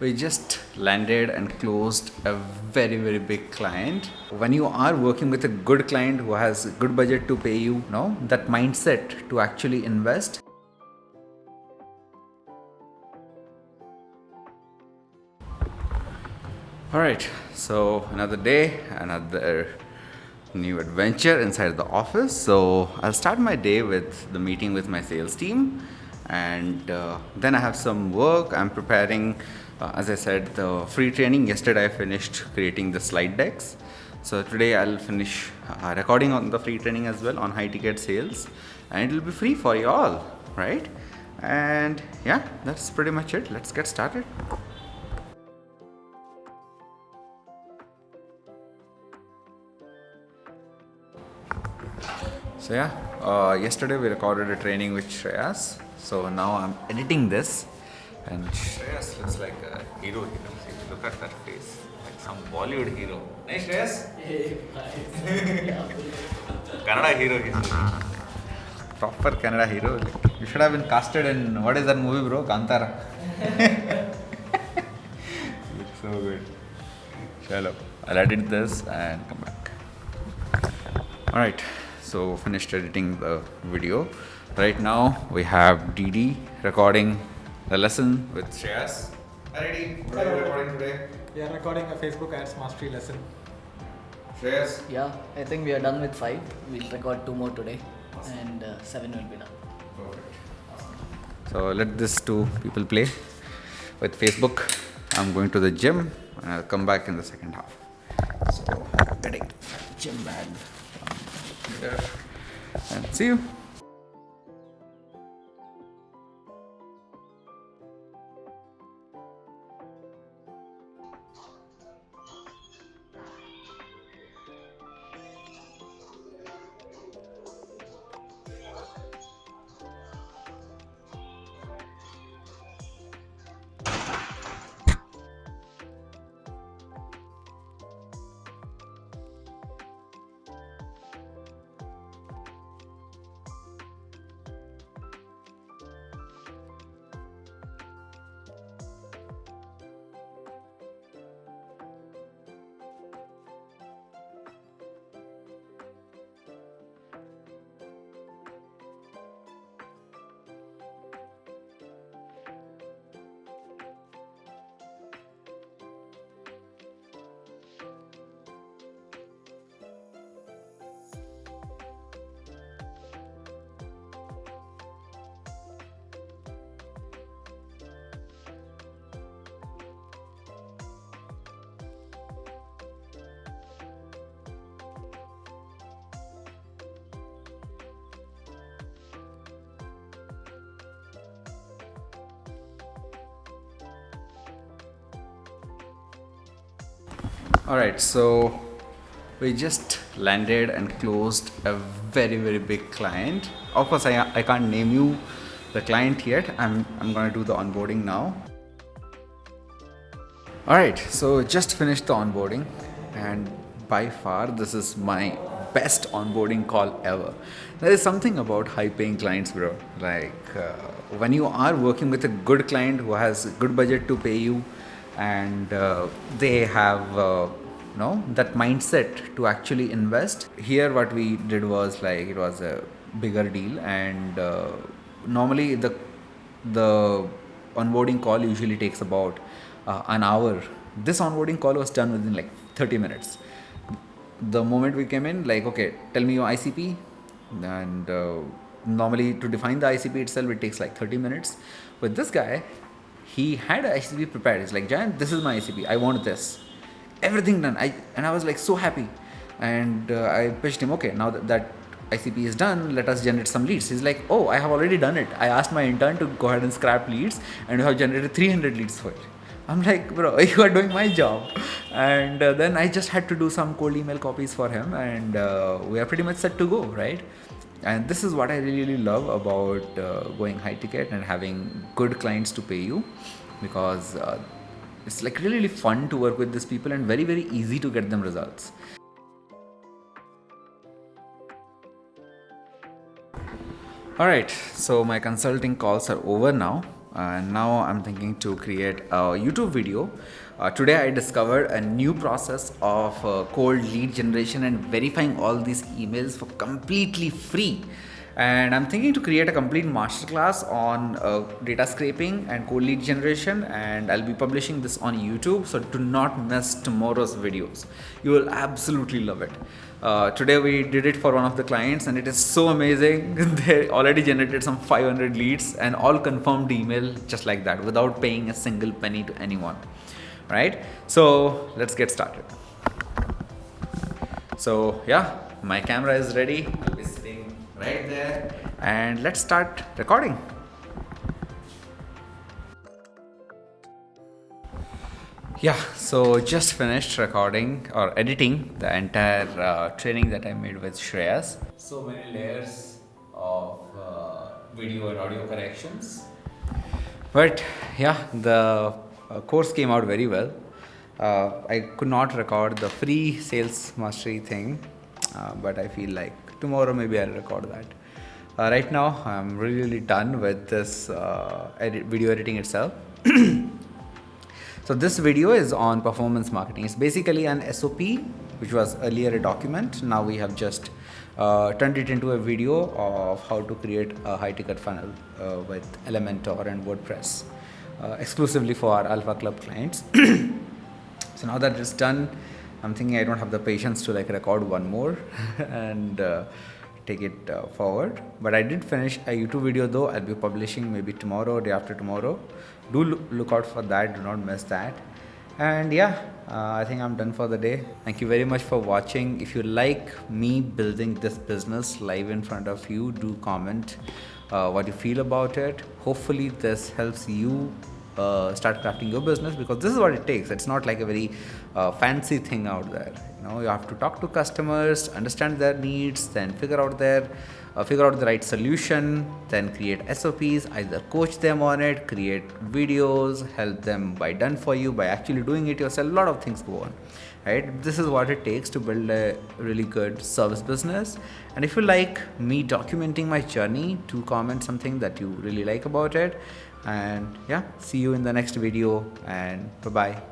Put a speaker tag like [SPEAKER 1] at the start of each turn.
[SPEAKER 1] We just landed and closed a very big client. When you are working with a good client who has a good budget to pay you, that mindset to actually invest. All right, so another day, another new adventure inside the office. So I'll start my day with the meeting with my sales team, and then I have some work. I'm preparing, as I said, the free training. Yesterday I finished creating the slide decks. So today I'll finish recording on the free training as well on high ticket sales, and it will be free for you all, right? And yeah, that's pretty much it. Let's get started. So yeah, yesterday we recorded a training with Shreyas. So now I'm editing this, and Shreyas looks like a hero. See, look at that face, like some Bollywood hero. Hey Shreyas, Kannada hero. He's proper Kannada hero. You should have been casted in what is that movie, bro? Kantara. Looks so good. Chalo, I'll edit this and come back. All right. So finished editing the video. Right now we have Didi recording the lesson with Shreyas. Hi Didi, what are you recording today?
[SPEAKER 2] We are recording a Facebook Ads Mastery lesson.
[SPEAKER 1] Shreyas?
[SPEAKER 3] Yeah, I think we are done with 5. We'll record 2 more today, and 7 will be done.
[SPEAKER 1] Perfect. So let these two people play with Facebook. I'm going to the gym and I'll come back in the second half. So getting gym bag from here and see you. Alright, so we just landed and closed a very big client. Of course, I can't name you the client yet. I'm gonna do the onboarding now. Alright, so just finished the onboarding, and by far this is my best onboarding call ever. There is something about high paying clients, bro. Like when you are working with a good client who has a good budget to pay you, and they have that mindset to actually invest. Here what we did was like it was a bigger deal, and normally the onboarding call usually takes about an hour. This onboarding call was done within like 30 minutes. The moment we came in, like, okay, tell me your ICP, and normally to define the ICP itself it takes like 30 minutes. With this guy, he had an ICP prepared. He's like, Jan, this is my ICP. I want this. Everything done. I was like so happy. And I pitched him, okay, now that ICP is done, let us generate some leads. He's like, oh, I have already done it. I asked my intern to go ahead and scrap leads, and we have generated 300 leads for it. I'm like, bro, you are doing my job. And then I just had to do some cold email copies for him, and we are pretty much set to go, right? And this is what I really love about going high ticket and having good clients to pay you, because it's like really fun to work with these people and very easy to get them results. Alright, so my consulting calls are over now. and now I'm thinking to create a YouTube video. Today I discovered a new process of cold lead generation and verifying all these emails for completely free. And I'm thinking to create a complete masterclass on data scraping and cold lead generation, and I'll be publishing this on YouTube. So do not miss tomorrow's videos. You will absolutely love it. Today we did it for one of the clients, and it is so amazing. They already generated some 500 leads and all confirmed email just like that without paying a single penny to anyone. Right? So let's get started. So yeah, my camera is ready. I'll be sitting right there, and let's start recording. Yeah, so just finished recording or editing the entire training that I made with Shreyas. So many layers of video and audio corrections. But yeah, the course came out very well. I could not record the free sales mastery thing, but I feel like tomorrow maybe I'll record that. Right now I'm really done with this video editing itself. So this video is on performance marketing. It's basically an SOP, which was earlier a document. Now we have just turned it into a video of how to create a high ticket funnel with Elementor and WordPress exclusively for our Alpha Club clients. So now that it's done, I'm thinking I don't have the patience to record one more and take it forward. But I did finish a YouTube video though. I'll be publishing maybe tomorrow or day after tomorrow. Do look out for that. Do not miss that. And yeah, I think I'm done for the day. Thank you very much for watching. If you like me building this business live in front of you, do comment what you feel about it. Hopefully this helps you start crafting your business, because this is what it takes. It's not like a very fancy thing out there. You have to talk to customers, understand their needs, then figure out the right solution, then create SOPs, either coach them on it, create videos, help them by done for you, by actually doing it yourself. A lot of things go on, right? This is what it takes to build a really good service business. And if you like me documenting my journey, do comment something that you really like about it. And yeah, see you in the next video, and bye bye.